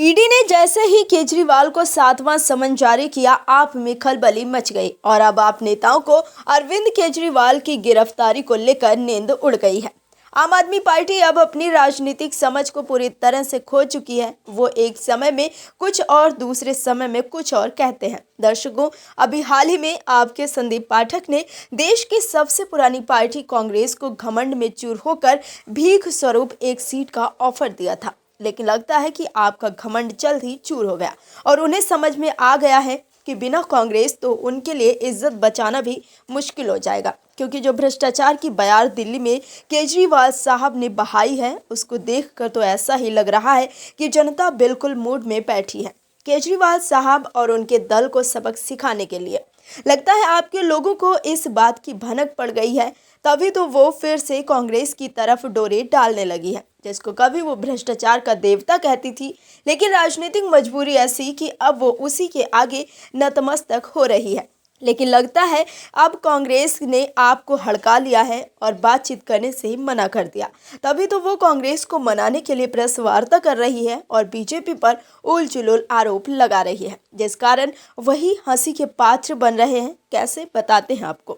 ED ने जैसे ही केजरीवाल को 7वां समन जारी किया, आप में खलबली मच गई और अब आप नेताओं को अरविंद केजरीवाल की गिरफ्तारी को लेकर नींद उड़ गई है। आम आदमी पार्टी अब अपनी राजनीतिक समझ को पूरी तरह से खो चुकी है। वो एक समय में कुछ और दूसरे समय में कुछ और कहते हैं। दर्शकों, अभी हाल ही में आपके संदीप पाठक ने देश की सबसे पुरानी पार्टी कांग्रेस को घमंड में चूर होकर भीख स्वरूप एक सीट का ऑफर दिया था, लेकिन लगता है कि आपका घमंड जल्द ही चूर हो गया और उन्हें समझ में आ गया है कि बिना कांग्रेस तो उनके लिए इज्जत बचाना भी मुश्किल हो जाएगा, क्योंकि जो भ्रष्टाचार की बयार दिल्ली में केजरीवाल साहब ने बहाई है, उसको देखकर तो ऐसा ही लग रहा है कि जनता बिल्कुल मूड में बैठी है केजरीवाल साहब और उनके दल को सबक सिखाने के लिए। लगता है आपके लोगों को इस बात की भनक पड़ गई है, तभी तो वो फिर से कांग्रेस की तरफ डोरे डालने लगी है, जिसको कभी वो भ्रष्टाचार का देवता कहती थी। लेकिन राजनीतिक मजबूरी ऐसी कि अब वो उसी के आगे नतमस्तक हो रही है। लेकिन लगता है अब कांग्रेस ने आपको हड़का लिया है और बातचीत करने से मना कर दिया, तभी तो वो कांग्रेस को मनाने के लिए प्रेस वार्ता कर रही है और बीजेपी पर उल जुलूल आरोप लगा रही है, जिस कारण वही हंसी के पात्र बन रहे हैं। कैसे, बताते हैं आपको।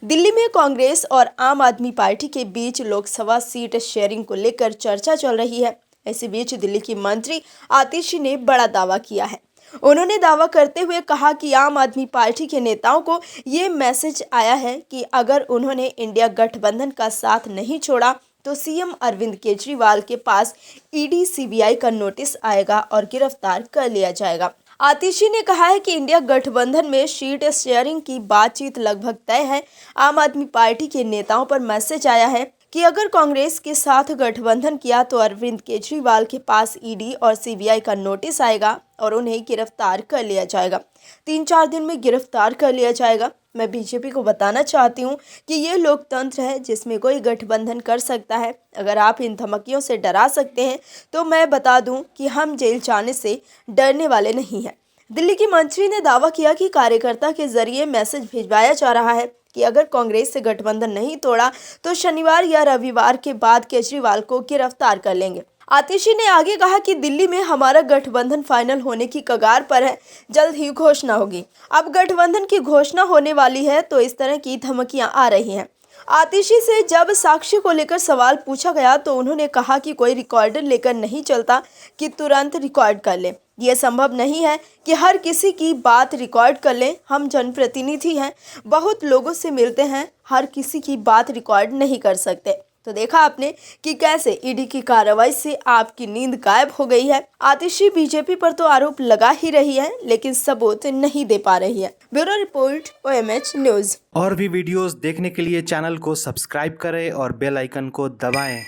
दिल्ली में कांग्रेस और आम आदमी पार्टी के बीच लोकसभा सीट शेयरिंग को लेकर चर्चा चल रही है। इसी बीच दिल्ली की मंत्री आतिशी ने बड़ा दावा किया है। उन्होंने दावा करते हुए कहा कि आम आदमी पार्टी के नेताओं को ये मैसेज आया है कि अगर उन्होंने इंडिया गठबंधन का साथ नहीं छोड़ा तो सीएम अरविंद केजरीवाल के पास ईडी सीबीआई का नोटिस आएगा और गिरफ्तार कर लिया जाएगा। आतिशी ने कहा है कि इंडिया गठबंधन में सीट शेयरिंग की बातचीत लगभग तय है। आम आदमी पार्टी के नेताओं पर मैसेज आया है कि अगर कांग्रेस के साथ गठबंधन किया तो अरविंद केजरीवाल के पास ईडी और सीबीआई का नोटिस आएगा और उन्हें गिरफ्तार कर लिया जाएगा। 3-4 दिन में गिरफ्तार कर लिया जाएगा। मैं बीजेपी को बताना चाहती हूँ कि ये लोकतंत्र है जिसमें कोई गठबंधन कर सकता है। अगर आप इन धमकियों से डरा सकते हैं तो मैं बता दूं कि हम जेल जाने से डरने वाले नहीं हैं। दिल्ली की मंत्री ने दावा किया कि कार्यकर्ता के जरिए मैसेज भिजवाया जा रहा है कि अगर कांग्रेस से गठबंधन नहीं तोड़ा तो शनिवार या रविवार के बाद केजरीवाल को गिरफ्तार कर लेंगे। आतिशी ने आगे कहा कि दिल्ली में हमारा गठबंधन फाइनल होने की कगार पर है, जल्द ही घोषणा होगी। अब गठबंधन की घोषणा होने वाली है तो इस तरह की धमकियां आ रही हैं। आतिशी से जब साक्ष्य को लेकर सवाल पूछा गया तो उन्होंने कहा कि कोई रिकॉर्डर लेकर नहीं चलता कि तुरंत रिकॉर्ड कर ले। ये संभव नहीं है कि हर किसी की बात रिकॉर्ड कर लें। हम जनप्रतिनिधि हैं, बहुत लोगों से मिलते हैं, हर किसी की बात रिकॉर्ड नहीं कर सकते। तो देखा आपने कि कैसे ईडी की कार्रवाई से आपकी नींद गायब हो गई है। आतिशी बीजेपी पर तो आरोप लगा ही रही है, लेकिन सबूत नहीं दे पा रही है। Bureau report, OMH news. और भी वीडियोस देखने के लिए चैनल को सब्सक्राइब करें और बेल आइकन को दबाएं।